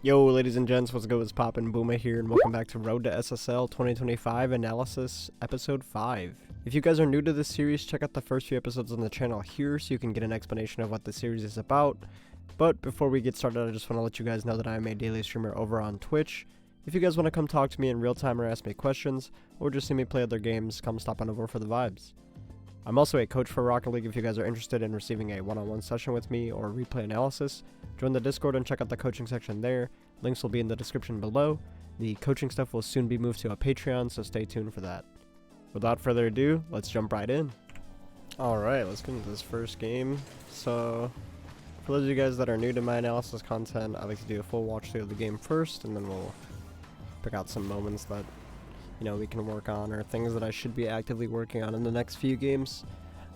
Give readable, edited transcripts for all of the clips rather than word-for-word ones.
Yo, ladies and gents, what's good? What's poppin'? Boomer here, and welcome back to Road to SSL 2025 Analysis, Episode 5. If you guys are new to this series, check out the first few episodes on the channel here so you can get an explanation of what the series is about. But before we get started, I just want to let you guys know that I am a daily streamer over on Twitch. If you guys want to come talk to me in real time or ask me questions, or just see me play other games, come stop on over for the vibes. I'm also a coach for Rocket League. If you guys are interested in receiving a one-on-one session with me or replay analysis, join the Discord and check out the coaching section there. Links will be in the description below. The coaching stuff will soon be moved to a Patreon, so stay tuned for that. Without further ado, let's jump right in. Alright, let's get into this first game. So, for those of you guys that are new to my analysis content, I like to do a full watch through of the game first, and then we'll pick out some moments that we can work on, or things that I should be actively working on in the next few games.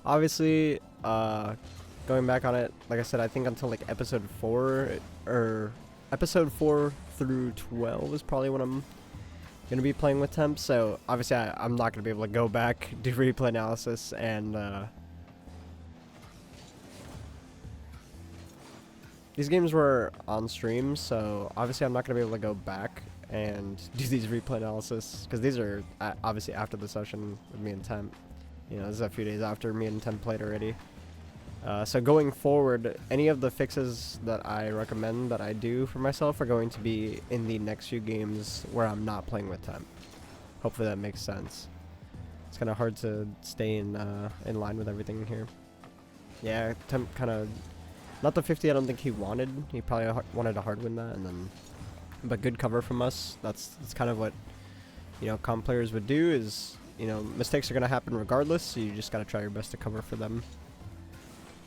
Obviously, going back on it, like I said, I think until like episode 4, or episode 4 through 12 is probably when I'm going to be playing with temp, so obviously I'm not going to be able to go back, do replay analysis, and these games were on stream, so obviously I'm not going to be able to go back and do these replay analysis, because these are obviously after the session with me and Temp. This is a few days after me and Temp played already. So going forward, any of the fixes that I recommend that I do for myself are going to be in the next few games where I'm not playing with Temp. Hopefully that makes sense. It's kind of hard to stay in line with everything here. Yeah, Temp kind of, not the 50 I don't think he wanted. He probably wanted to hard win that, and then but good cover from us. That's kind of what comp players would do. Is mistakes are gonna happen regardless, so you just gotta try your best to cover for them.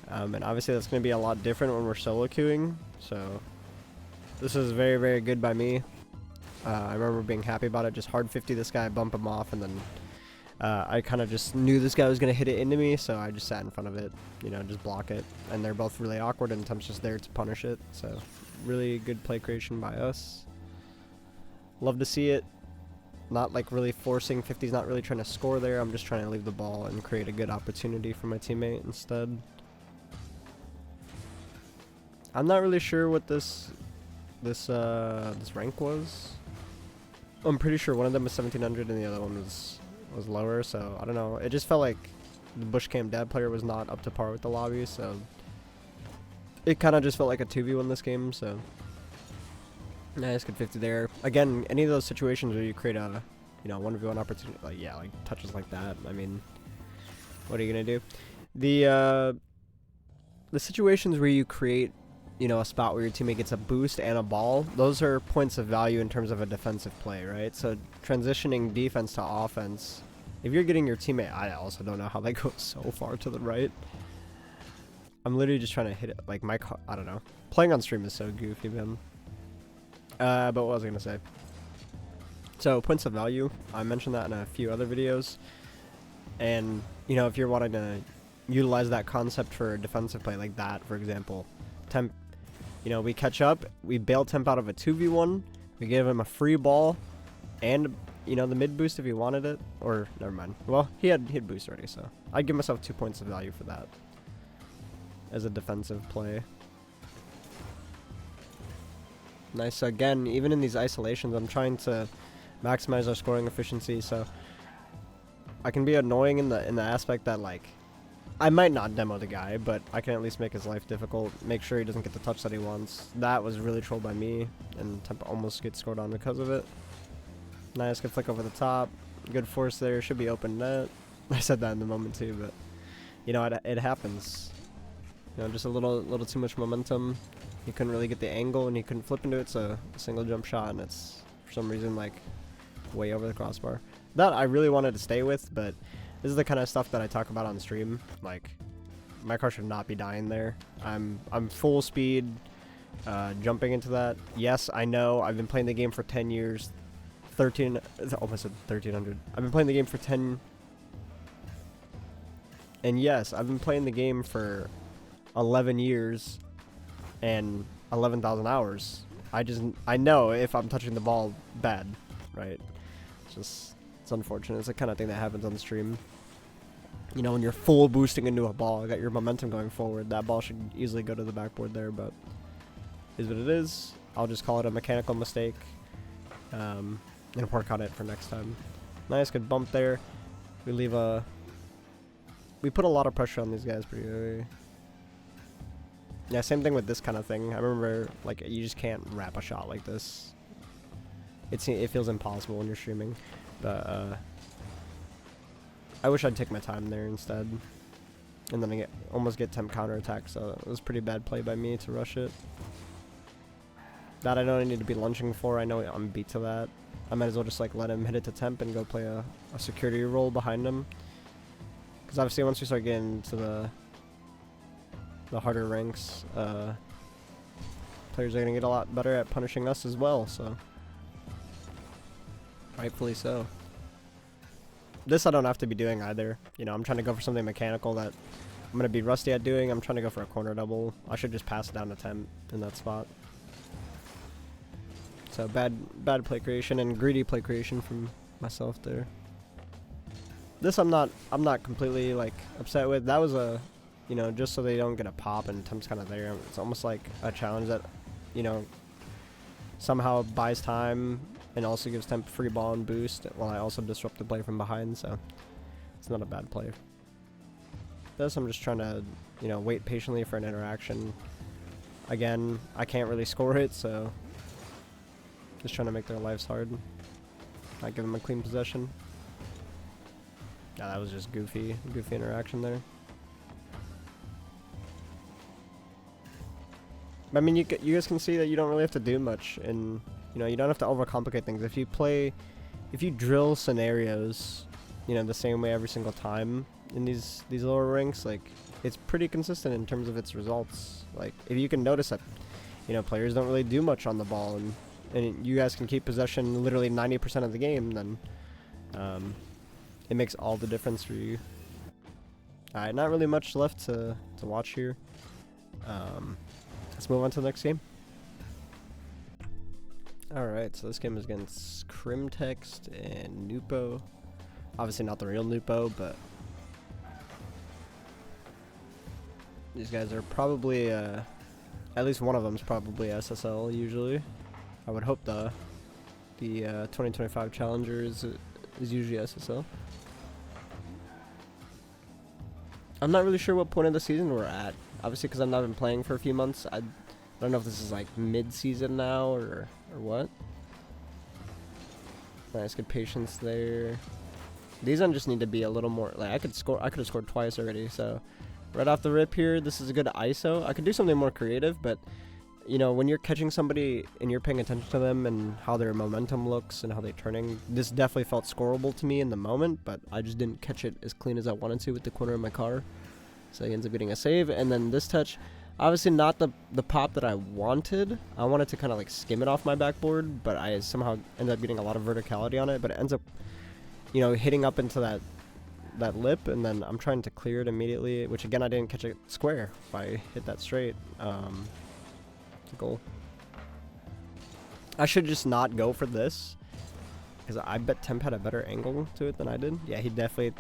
And obviously that's gonna be a lot different when we're solo queuing. So this is very, very good by me. I remember being happy about it. Just hard 50 this guy, bump him off, and then I kind of just knew this guy was gonna hit it into me, so I just sat in front of it, just block it. And they're both really awkward, and Temp's just there to punish it. So really good play creation by us. Love to see it. Not like really forcing. 50's not really trying to score there. I'm just trying to leave the ball and create a good opportunity for my teammate instead. I'm not really sure what this rank was. I'm pretty sure one of them was 1700 and the other one was lower, so I don't know. It just felt like the bush cam dad player was not up to par with the lobby, so it kind of just felt like a 2v1 this game. So nice, good 50 there. Again, any of those situations where you create a 1v1 opportunity, like touches like that, I mean, what are you gonna do? The situations where you create a spot where your teammate gets a boost and a ball, those are points of value in terms of a defensive play, right? So transitioning defense to offense, if you're getting your teammate, I also don't know how they go so far to the right. I'm literally just trying to hit it, like I don't know. Playing on stream is so goofy, man. But what was I gonna say? So points of value, I mentioned that in a few other videos. And if you're wanting to utilize that concept for a defensive play like that, for example, Temp, we catch up, we bail Temp out of a 2v1, we give him a free ball, and the mid boost if he wanted it, or never mind. Well, he had boost already, so I'd give myself 2 points of value for that as a defensive play. Nice. So again, even in these isolations, I'm trying to maximize our scoring efficiency, so I can be annoying in the aspect that, like, I might not demo the guy, but I can at least make his life difficult, make sure he doesn't get the touch that he wants. That was really trolled by me, and Temp almost gets scored on because of it. Nice, good flick over the top. Good force there, should be open net. I said that in the moment too, but it happens. Just a little too much momentum. He couldn't really get the angle, and he couldn't flip into it, so a single jump shot, and it's for some reason like way over the crossbar. That I really wanted to stay with, but this is the kind of stuff that I talk about on stream. Like, my car should not be dying there. I'm full speed, jumping into that. Yes, I know. I've been playing the game for 10 years. 13. Almost said 1300. I've been playing the game for 10. And yes, I've been playing the game for 11 years and 11,000 hours. I know if I'm touching the ball bad, right? It's unfortunate. It's the kind of thing that happens on the stream. When you're full boosting into a ball, got your momentum going forward, that ball should easily go to the backboard there, but is what it is. I'll just call it a mechanical mistake and work on it for next time. Nice, good bump there. We put a lot of pressure on these guys pretty early. Yeah, same thing with this kind of thing. I remember, like, you just can't wrap a shot like this. It feels impossible when you're streaming, but I wish I'd take my time there instead. And then I almost get temp counterattack, so it was pretty bad play by me to rush it. That I know I need to be lunging for. I know I'm beat to that. I might as well just like let him hit it to temp and go play a security role behind him. Because obviously once we start getting to the harder ranks, players are going to get a lot better at punishing us as well, so rightfully so. This I don't have to be doing either. You know, I'm trying to go for something mechanical that I'm going to be rusty at doing. I'm trying to go for a corner double. I should just pass it down to temp in that spot. So bad play creation and greedy play creation from myself there. This I'm not completely like upset with. That was a, you know, just so they don't get a pop and temp's kind of there. It's almost like a challenge that, you know, somehow buys time and also gives temp free ball and boost while I also disrupt the play from behind. So it's not a bad play. This I'm just trying to, you know, wait patiently for an interaction. Again, I can't really score it, so just trying to make their lives hard. Not give them a clean possession. Yeah, that was just goofy interaction there. I mean, you guys can see that you don't really have to do much, and you know, you don't have to overcomplicate things. If you drill scenarios, you know, the same way every single time in these lower ranks, like it's pretty consistent in terms of its results. Like if you can notice that, you know, players don't really do much on the ball, and you guys can keep possession literally 90% of the game, then it makes all the difference for you. Alright, not really much left to watch here. Let's move on to the next game. Alright, so this game is against Crimtext and Nupo. Obviously not the real Nupo, but these guys are probably, at least one of them is probably SSL usually. I would hope the 2025 Challenger is usually SSL. I'm not really sure what point of the season we're at. Obviously, because I've not been playing for a few months. I don't know if this is like mid-season now or what. Nice, good patience there. These ones just need to be a little more. Like I could have scored twice already. So right off the rip here, this is a good ISO. I could do something more creative, but you know, when you're catching somebody and you're paying attention to them and how their momentum looks and how they're turning, this definitely felt scoreable to me in the moment, but I just didn't catch it as clean as I wanted to with the corner of my car. So he ends up getting a save. And then this touch, obviously not the pop that I wanted. I wanted to kind of like skim it off my backboard, but I somehow ended up getting a lot of verticality on it, but it ends up, you know, hitting up into that lip, and then I'm trying to clear it immediately, which again, I didn't catch it square if I hit that straight. Goal. I should just not go for this, because I bet Temp had a better angle to it than I did. Yeah, he definitely,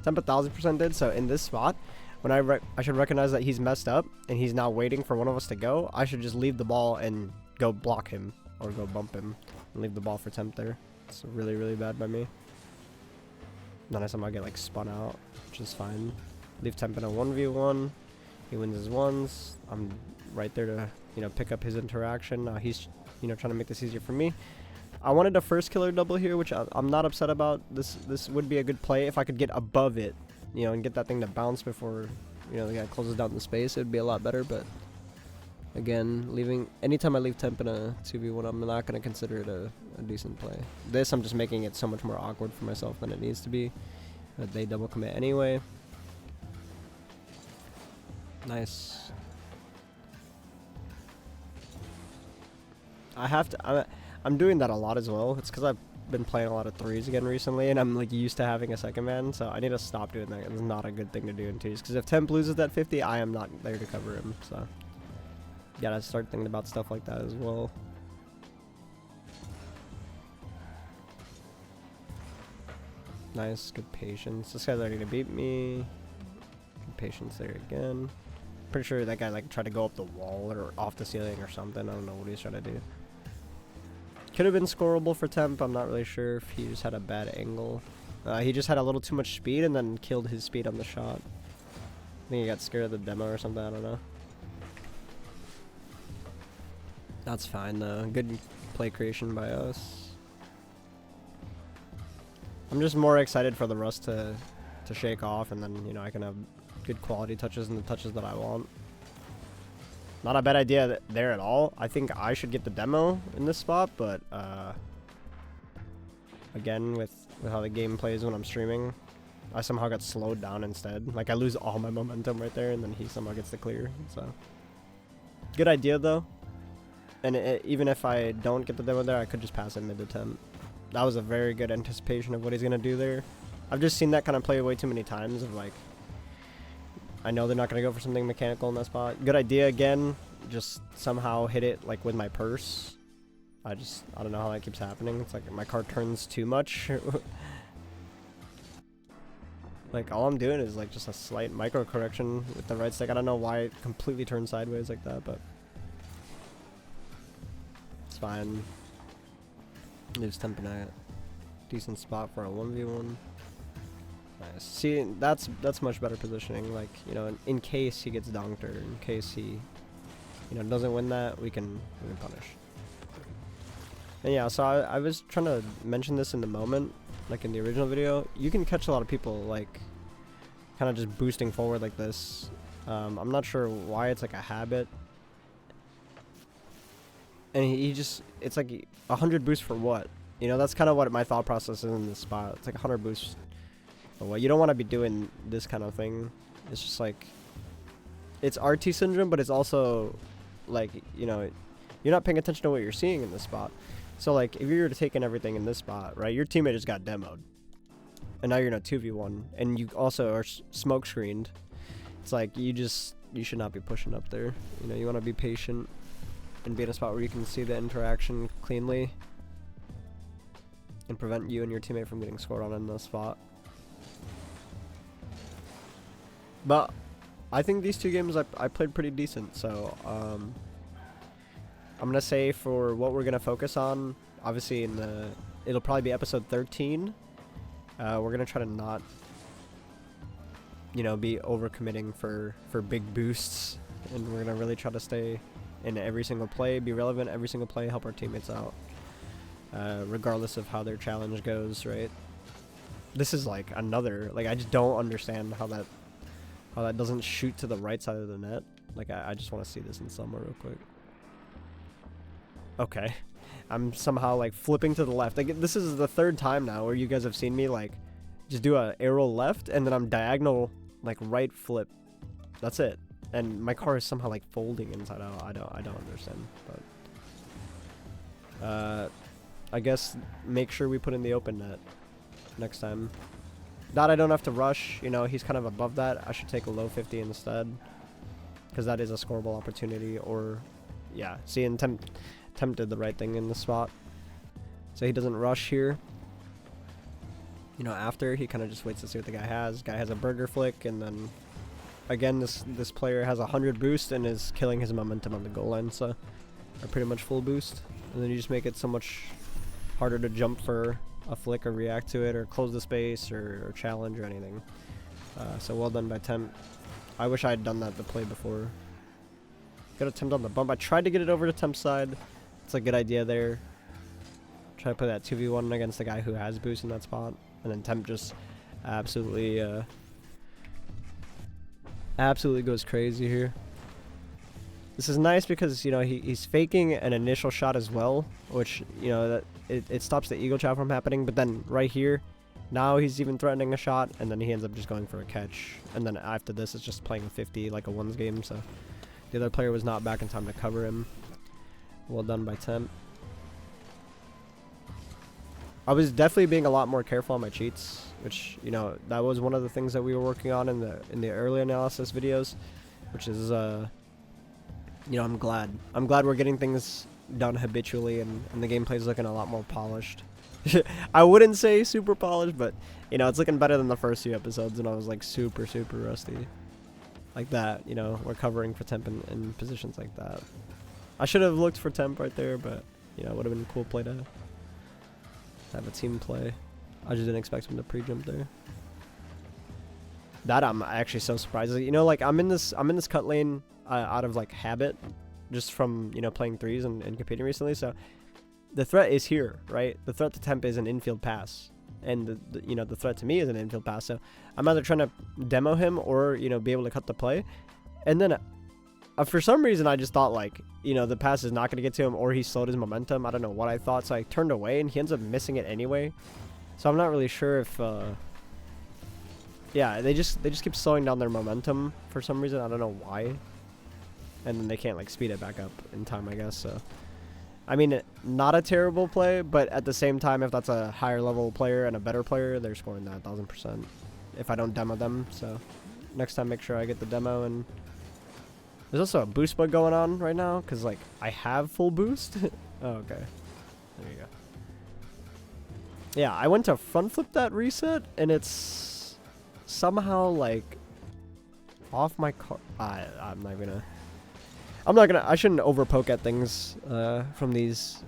Temp 1000% did. So in this spot, when I should recognize that he's messed up and he's now waiting for one of us to go, I should just leave the ball and go block him or go bump him and leave the ball for Temp there. It's really, really bad by me. Then I somehow get like spun out, which is fine. Leave Temp in a 1v1. He wins his ones. I'm right there to, you know, pick up his interaction. He's, you know, trying to make this easier for me. I wanted a first killer double here, which I'm not upset about. This would be a good play if I could get above it, you know, and get that thing to bounce before, you know, the guy closes down the space. It would be a lot better, but again, anytime I leave Temp in a 2v1, I'm not going to consider it a decent play. This, I'm just making it so much more awkward for myself than it needs to be. They double commit anyway. Nice. I'm doing that a lot as well. It's because I've been playing a lot of threes again recently, and I'm like used to having a second man, so I need to stop doing that. It's not a good thing to do in twos, because if Temp loses that 50, I am not there to cover him, so gotta start thinking about stuff like that as well. Nice, good patience. This guy's already gonna beat me. Good patience there again. Pretty sure that guy like tried to go up the wall or off the ceiling or something. I don't know what he's trying to do. Could have been scoreable for Temp. I'm not really sure if he just had a bad angle. He just had a little too much speed and then killed his speed on the shot. I think he got scared of the demo or something. I don't know. That's fine though. Good play creation by us. I'm just more excited for the rust to shake off, and then, you know, I can have good quality touches and the touches that I want. Not a bad idea there at all. I think I should get the demo in this spot, but again, with how the game plays when I'm streaming, I somehow got slowed down instead. Like, I lose all my momentum right there, and then he somehow gets the clear. So, good idea though. And even if I don't get the demo there, I could just pass it mid to Temp. That was a very good anticipation of what he's gonna do there. I've just seen that kind of play way too many times of like, I know they're not gonna go for something mechanical in that spot. Good idea again, just somehow hit it like with my purse. I don't know how that keeps happening. It's like my card turns too much. Like, all I'm doing is like just a slight micro correction with the right stick. I don't know why it completely turns sideways like that, but it's fine. Just temping a decent spot for a 1v1. Nice. See, that's much better positioning. Like, you know, in case he gets donked or in case he, you know, doesn't win that, we can punish. And yeah, so I was trying to mention this in the moment, like in the original video. You can catch a lot of people like kind of just boosting forward like this. I'm not sure why it's like a habit. And he just, it's like 100 boosts for what? You know, that's kind of what my thought process is in this spot. It's like 100 boosts for what? You don't want to be doing this kind of thing. It's just like, it's RT syndrome, but it's also like, you know, you're not paying attention to what you're seeing in this spot. So like, if you're taking everything in this spot, right, your teammate just got demoed. And now you're in a 2v1. And you also are smoke screened. It's like, you should not be pushing up there. You know, you want to be patient and be in a spot where you can see the interaction cleanly and prevent you and your teammate from getting scored on in the spot. But I think these two games I played pretty decent, so I'm gonna say for what we're gonna focus on, obviously it'll probably be episode 13. We're gonna try to not, you know, be overcommitting for big boosts, and we're gonna really try to stay in every single play, be relevant every single play, help our teammates out, regardless of how their challenge goes, right? This is like another, like, I just don't understand how that doesn't shoot to the right side of the net. Like, I just want to see this in summer real quick. Okay. I'm somehow like flipping to the left. Like, this is the third time now where you guys have seen me like just do a arrow left and then I'm diagonal like right flip. That's it. And my car is somehow like folding inside out. I don't understand. But I guess make sure we put in the open net next time. That I don't have to rush. You know, he's kind of above that. I should take a low 50 instead, because that is a scoreable opportunity. Or yeah, see, and Temp did the right thing in the spot, so he doesn't rush here. You know, after he kind of just waits to see what the guy has. Guy has a burger flick, and then again, this player has 100 boost and is killing his momentum on the goal line, so are pretty much full boost. And then you just make it so much harder to jump for a flick or react to it or close the space or challenge or anything. So well done by Temp. I wish I had done that the play before. Got a Temp on the bump. I tried to get it over to Temp's side. It's a good idea there. Try to play that 2v1 against the guy who has boost in that spot. And then Temp just absolutely goes crazy here. This is nice because, you know, he's faking an initial shot as well, which, you know, that it stops the eagle trap from happening. But then right here, now he's even threatening a shot, and then he ends up just going for a catch. And then after this, it's just playing 50 like a ones game, so the other player was not back in time to cover him. Well done by Temp. I was definitely being a lot more careful on my cheats, which, you know, that was one of the things that we were working on in the early analysis videos, which is you know, I'm glad we're getting things done habitually, and the gameplay's looking a lot more polished. I wouldn't say super polished, but, you know, it's looking better than the first few episodes, and I was like super rusty. like that. You know, we're covering for temp in positions like that. I should have looked for temp right there, but you know, it would have been a cool play to have a team play. I just didn't expect him to pre-jump there. That I'm actually so surprised. You know, like I'm in this cut lane out of like habit, just from, you know, playing threes and competing recently. So the threat is here, right? The threat to temp is an infield pass, and you know, the threat to me is an infield pass. So I'm either trying to demo him or, you know, be able to cut the play, and then for some reason I just thought, like, you know, the pass is not going to get to him, or he slowed his momentum. I don't know what I thought, so I turned away and he ends up missing it anyway. So I'm not really sure if yeah, they just keep slowing down their momentum for some reason. I don't know why. And then they can't like speed it back up in time, I guess. So I mean, not a terrible play, but at the same time, if that's a higher level player and a better player, they're scoring that 1000% if I don't demo them. So next time, make sure I get the demo. And there's also a boost bug going on right now, because like I have full boost. Oh, okay, there you go. Yeah, I went to front flip that reset, and it's somehow like off my car. I'm not gonna, I shouldn't over poke at things from these,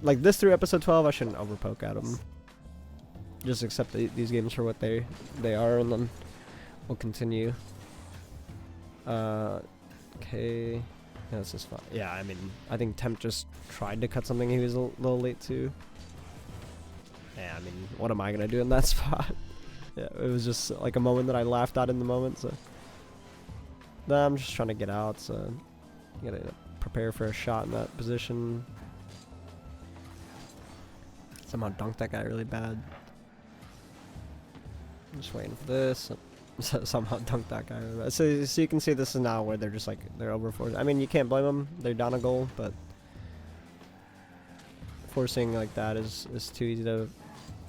like this through episode 12. I shouldn't over poke at them. Just accept these games for what they are, and then we'll continue. Okay, yeah, this is fine. Yeah, I mean, I think Temp just tried to cut something he was a little late to. Yeah, I mean, what am I gonna do in that spot? Yeah, it was just like a moment that I laughed at in the moment. So nah, I'm just trying to get out. So you gotta prepare for a shot in that position. Somehow dunked that guy really bad. I'm just waiting for this. Somehow dunked that guy really bad. So you can see this is now where they're just like, they're over forced. I mean, you can't blame them. They're down a goal, but forcing like that is too easy to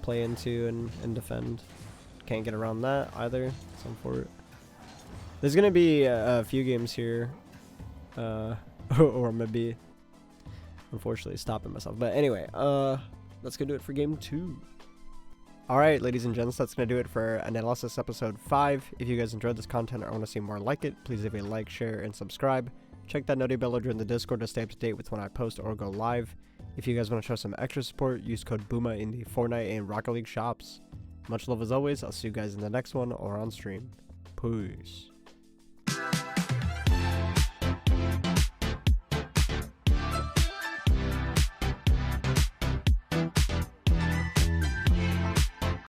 play into and defend. Can't get around that either. It's unfortunate. There's gonna be a few games here, or maybe, unfortunately, stopping myself. But anyway, that's gonna do it for game 2. Alright, ladies and gents, that's gonna do it for Analysis episode 5. If you guys enjoyed this content or want to see more like it, please leave a like, share, and subscribe. Check that noti bell or join the Discord to stay up to date with when I post or go live. If you guys want to show some extra support, use code BOOMA in the Fortnite and Rocket League shops. Much love as always. I'll see you guys in the next one or on stream. Peace.